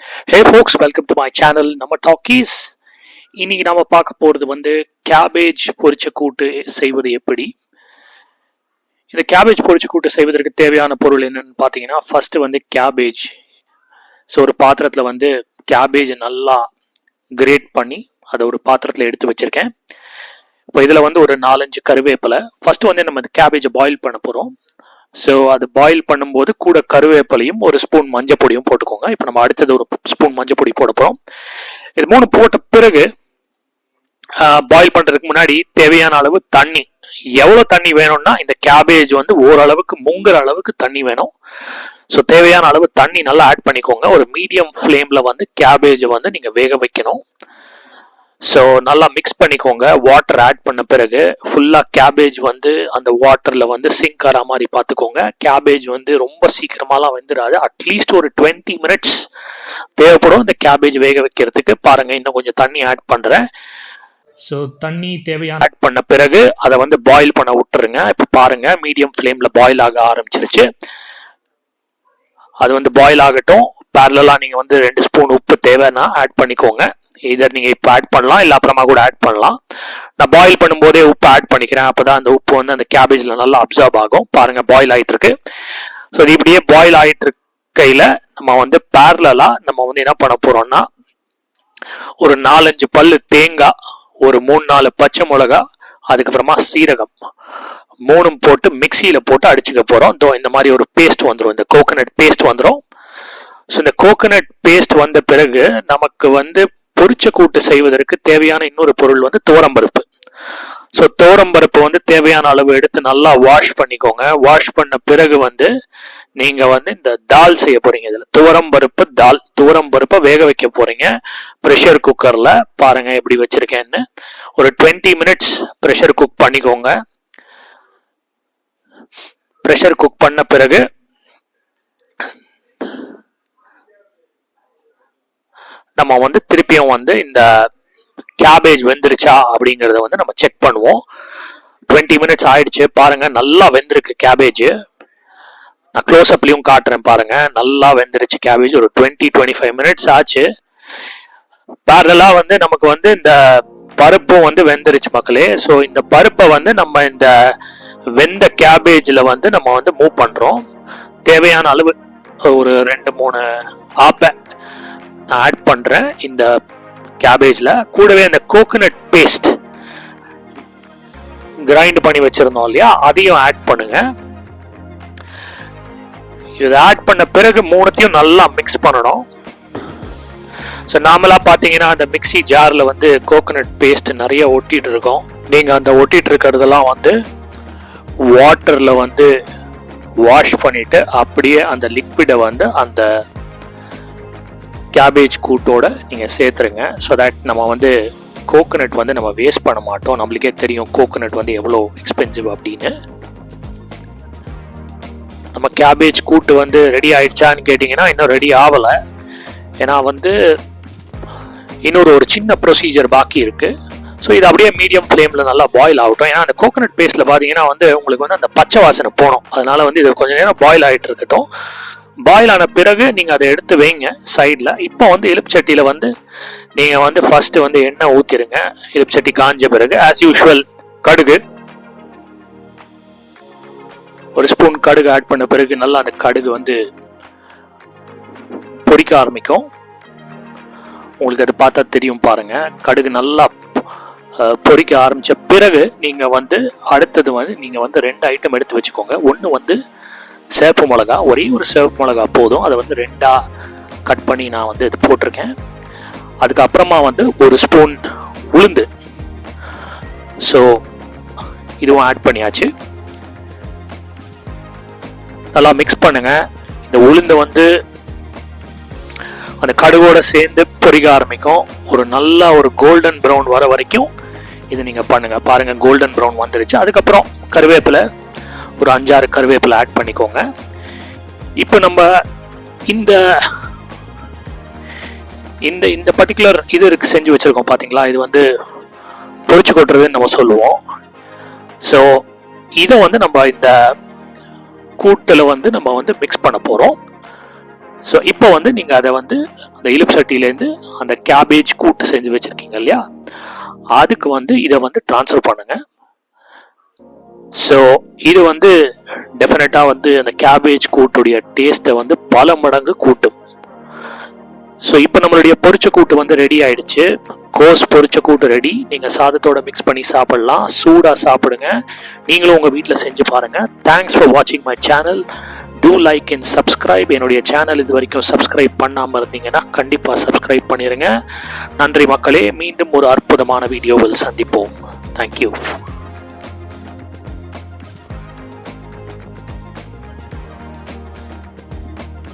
Hey folks, welcome to my channel நம்ம talkies. இன்னைக்கு நாம பார்க்க போறது வந்து கேபேஜ் பொரிச்ச கூட்டு செய்வது எப்படி. இந்த கேபேஜ் பொரிச்ச கூட்டு செய்வதற்கு தேவையான பொருள் என்னன்னு பார்த்தீங்கன்னா, ஃபர்ஸ்ட் வந்து கேபேஜ். ஸோ ஒரு பாத்திரத்தில் வந்து கேபேஜ் நல்லா கிரேட் பண்ணி அதை ஒரு பாத்திரத்தில் எடுத்து வச்சிருக்கேன். இப்போ இதில் வந்து ஒரு 4-5 கருவேப்பிலை. ஃபர்ஸ்ட் வந்து நம்ம இந்த கேபேஜை பாயில் பண்ண போகிறோம். ஸோ அது பாயில் பண்ணும்போது கூட கருவேப்பிலையும் ஒரு ஸ்பூன் மஞ்சள் பொடியும் போட்டுக்கோங்க. இப்போ நம்ம அடுத்தது ஒரு ஸ்பூன் மஞ்சள் பொடி போட போகிறோம். இது 3 போட்ட பிறகு பாயில் பண்ணுறதுக்கு முன்னாடி தேவையான அளவு தண்ணி. எவ்வளோ தண்ணி வேணும்னா இந்த கேபேஜ் வந்து ஓரளவுக்கு முங்குற அளவுக்கு தண்ணி வேணும். ஸோ தேவையான அளவு தண்ணி நல்லா ஆட் பண்ணிக்கோங்க. ஒரு மீடியம் ஃப்ளேமில் வந்து கேபேஜை வந்து நீங்கள் வேக வைக்கணும். ஸோ நல்லா மிக்ஸ் பண்ணிக்கோங்க. வாட்டர் ஆட் பண்ண பிறகு ஃபுல்லாக கேபேஜ் வந்து அந்த வாட்டரில் வந்து சிங்க் ஆகிற மாதிரி பார்த்துக்கோங்க. கேபேஜ் வந்து ரொம்ப சீக்கிரமாலாம் வந்துடாது. அட்லீஸ்ட் ஒரு 20 மினிட்ஸ் தேவைப்படும் இந்த கேபேஜ் வேக வைக்கிறதுக்கு. பாருங்கள், இன்னும் கொஞ்சம் தண்ணி ஆட் பண்ணுறேன். ஸோ தண்ணி தேவையான ஆட் பண்ண பிறகு அதை வந்து பாயில் பண்ண விட்டுருங்க. இப்போ பாருங்கள், மீடியம் ஃப்ளேமில் பாயில் ஆக ஆரம்பிச்சிருச்சு. அது வந்து பாயில் ஆகட்டும். பேரலாக நீங்கள் வந்து 2 ஸ்பூன் உப்பு தேவைன்னா ஆட் பண்ணிக்கோங்க. இதர் நீங்கள் இப்போ ஆட் பண்ணலாம், இல்லை அப்புறமா கூட ஆட் பண்ணலாம். நான் பாயில் பண்ணும்போதே உப்பு ஆட் பண்ணிக்கிறேன். அப்போ தான் அந்த உப்பு வந்து அந்த கேபேஜில் நல்லா அப்சர்வ் ஆகும். பாருங்கள், பாயில் ஆகிட்டு இருக்கு. ஸோ இது இப்படியே பாயில் ஆகிட்டு இருக்கையில் நம்ம வந்து பேரலாக நம்ம வந்து என்ன பண்ண போகிறோம்னா, ஒரு 4-5 பல்லு தேங்காய், ஒரு 3-4 பச்சை மிளகா, அதுக்கப்புறமா சீரகம் 3 போட்டு மிக்சியில் போட்டு அடிச்சுக்க போகிறோம். இந்த மாதிரி ஒரு பேஸ்ட் வந்துடும், இந்த கோகனட் பேஸ்ட் வந்துடும். ஸோ இந்த கோகனட் பேஸ்ட் வந்த பிறகு நமக்கு வந்து பொரிச்ச கூட்டு செய்வதற்கு தேவையான இன்னொரு பொருள் வந்து துவரம்பருப்பு. ஸோ துவரம்பருப்பு வந்து தேவையான அளவு எடுத்து நல்லா வாஷ் பண்ணிக்கோங்க. வாஷ் பண்ண பிறகு வந்து நீங்கள் வந்து இந்த தால் செய்ய போறீங்க. இதில் துவரம்பருப்பு தால், துவரம்பருப்பை வேக வைக்க போறீங்க ப்ரெஷர் குக்கரில். பாருங்க எப்படி வச்சிருக்கேன்னு. ஒரு 20 மினிட்ஸ் ப்ரெஷர் குக் பண்ணிக்கோங்க. ப்ரெஷர் குக் பண்ண பிறகு நம்ம வந்து திருப்பியும் வந்து இந்த கேபேஜ் வெந்துருச்சா அப்படிங்கிறத வந்து நம்ம செக் பண்ணுவோம். 20 மினிட்ஸ் ஆயிடுச்சு. பாருங்க, நல்லா வெந்திருக்கு கேபேஜ். நான் க்ளோஸ் அப்லையும் காட்டுறேன். பாருங்க, நல்லா வெந்துருச்சு கேபேஜ். ஒரு 20-25 மினிட்ஸ் ஆச்சு. பேரலா வந்து நமக்கு வந்து இந்த பருப்பும் வந்து வெந்துருச்சு மக்களே. ஸோ இந்த பருப்பை வந்து நம்ம இந்த வெந்த கேபேஜில் வந்து நம்ம வந்து மூவ் பண்ணுறோம். தேவையான அளவு ஒரு 2-3 ஆப்பை நான் ஆட் பண்ணுறேன் இந்த கேபேஜில். கூடவே அந்த கோகனட் பேஸ்ட் கிரைண்ட் பண்ணி வச்சிருந்தோம் இல்லையா, அதையும் ஆட் பண்ணுங்க. இதை ஆட் பண்ண பிறகு 3த்தையும் நல்லா மிக்ஸ் பண்ணணும். ஸோ நார்மலாக பார்த்தீங்கன்னா அந்த மிக்சி ஜாரில் வந்து கோகனட் பேஸ்ட் நிறைய ஒட்டிட்டு இருக்கோம். நீங்கள் அந்த ஒட்டிட்டு இருக்கிறதெல்லாம் வந்து வாட்டரில் வந்து வாஷ் பண்ணிட்டு அப்படியே அந்த லிக்விடை வந்து அந்த கேபேஜ் கூட்டோட நீங்கள் சேர்த்துருங்க. ஸோ தட் நம்ம வந்து கோகனட் வந்து நம்ம வேஸ்ட் பண்ண மாட்டோம். நம்மளுக்கே தெரியும் கோகனட் வந்து எவ்வளோ எக்ஸ்பென்சிவ் அப்படின்னு. நம்ம கேபேஜ் கூட்டு வந்து ரெடி ஆயிடுச்சான்னு கேட்டிங்கன்னா இன்னும் ரெடி ஆகலை. ஏன்னா வந்து இன்னொரு ஒரு சின்ன ப்ரொசீஜர் பாக்கி இருக்குது. ஸோ இது அப்படியே மீடியம் ஃப்ளேமில் நல்லா பாயில் ஆகட்டும். ஏன்னா அந்த கோகனட் பேஸ்ட்டில் பார்த்தீங்கன்னா வந்து உங்களுக்கு வந்து அந்த பச்சை வாசனை போகணும். அதனால வந்து இது கொஞ்சம் நேரம் பாயில் ஆகிட்டு இருக்கட்டும். பாயில் ஆன பிறகு நீங்கள் அதை எடுத்து வைங்க சைடில். இப்போ வந்து இலுப்புச்சட்டியில் வந்து நீங்கள் வந்து ஃபர்ஸ்ட்டு வந்து எண்ணெய் ஊற்றிடுங்க. இலுப்புச்சட்டி காஞ்ச பிறகு ஆஸ் யூஷுவல் கடுகு, ஒரு ஸ்பூன் கடுகு ஆட் பண்ண பிறகு நல்லா அந்த கடுகு வந்து பொரிக்க ஆரம்பிக்கும். உங்களுக்கு அது பார்த்தா தெரியும். பாருங்க, கடுகு நல்லா பொரிக்க ஆரம்பித்த பிறகு நீங்கள் வந்து அடுத்தது வந்து நீங்கள் வந்து 2 ஐட்டம் எடுத்து வச்சுக்கோங்க. ஒன்று வந்து சிவப்பு மிளகா, ஒரே ஒரு சிவப்பு மிளகா போதும். அதை வந்து 2ஆ கட் பண்ணி நான் வந்து இது போட்டிருக்கேன். அதுக்கப்புறமா வந்து ஒரு ஸ்பூன் உளுந்து. ஸோ இதுவும் ஆட் பண்ணியாச்சு. நல்லா மிக்ஸ் பண்ணுங்க. இந்த உளுந்து வந்து அந்த கடுகோட சேர்ந்து பொரிக்க ஆரம்பிக்கும். ஒரு நல்ல ஒரு கோல்டன் ப்ரௌன் வர வரைக்கும் இது நீங்கள் பண்ணுங்க. பாருங்க, கோல்டன் ப்ரௌன் வந்துருச்சு. அதுக்கப்புறம் கருவேப்பிலை, ஒரு 5-6 கருவேப்பிலை ஆட் பண்ணிக்கோங்க. இப்போ நம்ம இந்த இந்த இந்த பர்டிகுலர் இது இருக்கு செஞ்சு வச்சிருக்கோம் பார்த்தீங்களா, இது வந்து பொரிச்சு கொட்டுறதுன்னு நம்ம சொல்லுவோம். ஸோ இதை வந்து நம்ம இந்த கூட்டில் வந்து நம்ம வந்து மிக்ஸ் பண்ண போகிறோம். ஸோ இப்போ வந்து நீங்கள் அதை வந்து அந்த இலுப்பு சட்டியிலேருந்து அந்த கேபேஜ் கூட்டு செஞ்சு வச்சுருக்கீங்க இல்லையா, அதுக்கு வந்து இதை வந்து ட்ரான்ஸ்ஃபர் பண்ணுங்க. ஸோ இது வந்து டெஃபினட்டாக வந்து அந்த கேபேஜ் கூட்டுடைய டேஸ்ட்டை வந்து பல மடங்கு கூட்டும். ஸோ இப்போ நம்மளுடைய பொரிச்ச கூட்டு வந்து ரெடி ஆயிடுச்சு. கோஸ் பொரிச்ச கூட்டு ரெடி. நீங்கள் சாதத்தோட மிக்ஸ் பண்ணி சாப்பிடலாம். சூடாக சாப்பிடுங்க. நீங்களும் உங்கள் வீட்டில் செஞ்சு பாருங்கள். தேங்க்ஸ் ஃபார் வாட்சிங் my channel. Do like and subscribe. என்னுடைய சேனல் இது வரைக்கும் சப்ஸ்கிரைப் பண்ணாமல் இருந்தீங்கன்னா கண்டிப்பாக சப்ஸ்கிரைப் பண்ணிடுங்க. நன்றி மக்களே. மீண்டும் ஒரு அற்புதமான வீடியோவில் சந்திப்போம். தேங்க்யூ.